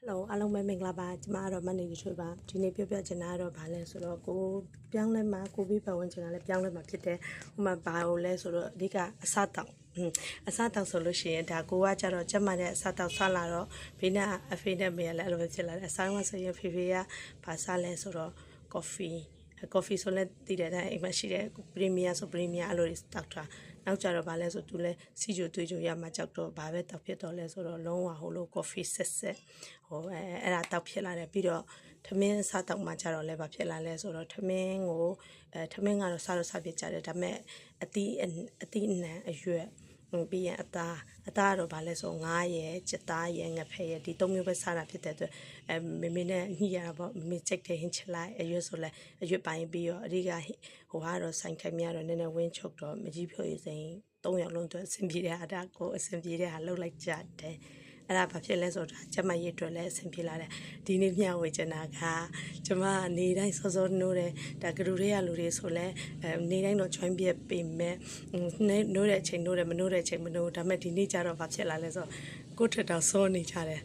Hello အားလုံးပဲမင်္ဂလာပါကျမကတော့မနေရွှေပါဒီနေ့ပြောချင်တာကတော့ဘာလဲဆိုတော့ကိုပြောင်းလဲမှာကိုပြီးပတ်ဝန်းကျင်ကလည်းပြောင်းလဲမှာဖြစ်တယ်ဟိုမှာဘာလို့လဲဆိုတော့အဓိကအစတောက်ဆိုလို့ရှိရင်ဒါကိုကကြတော့ကျမတဲ့အစတောက်ဆလာတော့ဘေးနာအဖေနဲ့မေကလည်းအဲ့လိုပဲဖြစ်လာတယ်အဆိုင်ကဆိုရင်ဖေဖေကဘာစားလဲဆိုတော့ coffee ဆိုလဲတည်တဲ့အတိုင်းအိမ်မှာရှိတဲ့ premium ဆို premium အဲ့လိုတောက်တာနောက်ကြတော့ဗာလဲဆိုသူလဲစီချိုတွေးချိုရမှာကြောက်တော့ဘာပဲတောက်ဖြစ်တော့လဲဆိုတော့လုံးဝဟိုလို coffee ဆက်ဟိုအဲ့ဒါတောက်ဖြစ်လာတယ်ပြီးတော့ထမင်းစားတောက်မှကြတော့လဲဘာဖြစ်လာလဲဆိုတော့ထမင်းကိုထမင်းကတော့စားလို့စားဖြစ်ကြတယ်ဒါပေမဲ့အသီးအနှံအရွက်ပြီးရင်အသားကတော့ဗာလဲဆိုငါးရယ်ကြက်သားရယ်ငဖက်ရယ်ဒီ၃မျိုးပဲစားတာဖြစ်တဲ့အတွက်မေမေနဲ့ညှိရတာပေါ့မေမေချက်တဲ့ဟင်းချလိုက်အရွက်ဆိုလဲအရွက်ပိုင်းပြီးတော့အဓိကဟိုကတော့ဆိုင်ခိုင်မြတော့နည်းနည်းဝင်းချုပ်တော့မကြီးဖြိုရစိန်၃ယောက်လုံးအတွက်အဆင်ပြေတဲ့ဟာဒါကိုအဆင်ပြေတဲ့ဟာလှုပ်လိုက်ကြတယ်အဲ့ဒါဘာဖြစ်လဲဆိုတာကျမရေးအတွက်လည်းအဆင်ပြေလာတယ်ဒီနေ့မျှဝေချင်တာကကျမနေတိုင်းစောစောနိုးတယ်ဒါကလူတွေကလူတွေဆိုလဲနေတိုင်းတော့ join ပြပေးမယ်နိုးတဲ့အချိန်နိုးတယ်မနိုးတဲ့အချိန်မနိုးဒါပေမဲ့ဒီနေ့ကျတော့ဘာဖြစ်လာလဲဆိုကိုထက်တောင်စောနေကြတယ်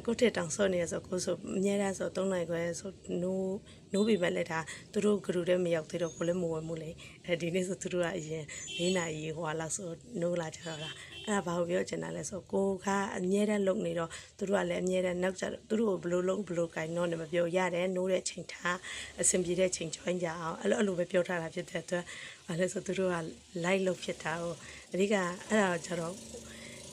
ကိုထက်တောင်စောနေရဆိုကိုဆိုအများအားဆို3နိုင်ခွဲဆိုနိုးပြီပဲလေဒါသူတို့ကလူတွေမရောက်သေးတော့ကိုလည်းမဝယ်မှုလေဒီနေ့ဆိုသူတို့ကအရင်၄နာရီဟိုလာဆိုနိုးလာကြတော့လားအဲ့ဒါဘာကိုပြောချင်တာလဲဆိုကိုကအမြဲတမ်းလုံနေတော့သူတို့ကလည်းအမြဲတမ်းနောက်ကျသူတို့ကိုဘလို့လုံးဘလို့ကိုင်းတော့လည်းမပြောရတယ်နိုးတဲ့ချိန်ထားအဆင်ပြေတဲ့ချိန် join ကြအောင်အဲ့လိုပဲပြောထားတာဖြစ်တဲ့အတွက်ဘာလဲဆိုသူတို့က live လုပ်ဖြစ်တာကိုအဓိကအဲ့ဒါကျတော့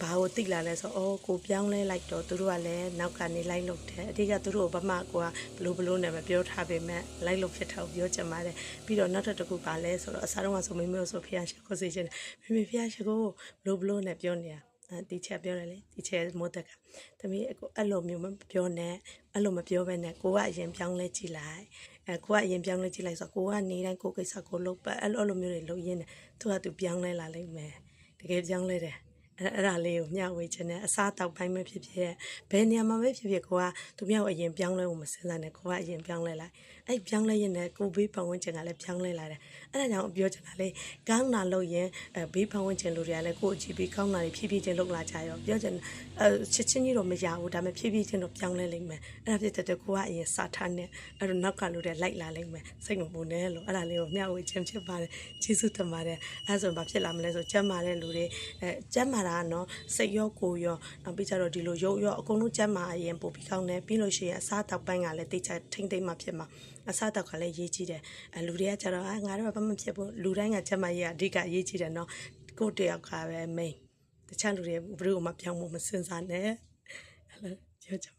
ဘာကိုတိလာလဲဆိုကိုပြောင်းလဲလိုက်တော့သူတို့ကလည်းနောက်ကနေလိုက်လုပ်တယ်အဓိကသူတို့ကိုဗမာကိုကဘလို့နဲ့မပြောထားပေမဲ့လိုက်လုပ်ဖြစ်တာကိုပြောချင်ပါတယ်ပြီးတော့နောက်တစ်ခုပါလဲဆိုတော့အစားတော့ဆိုမေမေဆိုဖျားရှိခိုးစေချင်တယ်မေမေဖျားရှိခိုးဘလို့နဲ့ပြောနေတာတီချာပြောတယ်လေတီချာမိုးတက်ကသမီးအဲ့လိုမျိုးမပြောနဲ့အဲ့လိုမပြောဘဲနဲ့ကိုကအရင်ပြောင်းလဲကြည့်လိုက်ကိုကအရင်ပြောင်းလဲကြည့်လိုက်ဆိုကိုကနေတိုင်းကိုကိစ္စကိုလုပ်ပတ်အဲ့လိုမျိုးတွေလုပ်ရင်းနဲ့သူကသူပြောင်းလဲလာလိမ့်မယ်တကယ်ပြောင်းလဲတယ်အဲ့ဒါလေးကိုမျှဝေခြင်းနဲ့အစားတောက်ပိုင်းပဲဖြစ်ဖြစ်ဘယ်နေရာမှာပဲဖြစ်ဖြစ်ကိုကသူမြောက်အရင်ပြောင်းလဲဖို့မစင်စားနဲ့ကိုကအရင်ပြောင်းလဲလိုက်အဲ့ပြောင်းလဲရင်လည်းကိုဘေးပတ်ဝန်းကျင်ကလည်းပြောင်းလဲလာတယ်အဲ့ဒါကြောင့်ပြောချင်တာလေကောင်းတာလုပ်ရင်ဘေးပတ်ဝန်းကျင်လူတွေကလည်းကိုအကြည့်ပြီးကောင်းတာတွေဖြည်းဖြည်းချင်းလုပ်လာကြရောပြောချင်ချက်ချင်းကြီးတော့မရဘူးဒါပေမဲ့ဖြည်းဖြည်းချင်းတော့ပြောင်းလဲလိမ့်မယ်အဲ့ဒါဖြစ်တဲ့ကိုကအရင်စားထားနဲ့အဲ့တော့နောက်ကလူတွေလိုက်လာလိမ့်မယ်စိတ်မပူနဲ့လို့အဲ့ဒါလေးကိုမျှဝေခြင်းဖြစ်ပါတယ်ကျေးဇူးတင်ပါတယ်အဲ့ဆိုဘာဖြစ်လာမလဲဆိုကျမ်းမာတဲ့လူတွေကျမ်းမာတာနော်စိတ်ရောကိုယ်ရောနောက်ပြီးကြတော့ဒီလိုရုပ်ရောအကုန်လုံးကျမ်းမာအရင်ပို့ပြီးကောင်းတယ်ပြီးလို့ရှိရင်အစားတောက်ပိုင်းကလည်းတိတ်ချထိမ့်သိမ့်မှဖြစ်မှာအစားတောက်ကလည်းရေးကြည့်တယ်လူတွေကကြတော့ငါတို့ဘာမှမဖြစ်ဘူးလူတိုင်းကကျမ်းမာရေးအဓိကရေးကြည့်တယ်နော်ကိုယ်တယောက်ကပဲမိန်တခြားလူတွေဘယ်သူမှပြောင်းဖို့မစင်စားနဲ့အဲ့လိုပြောချင်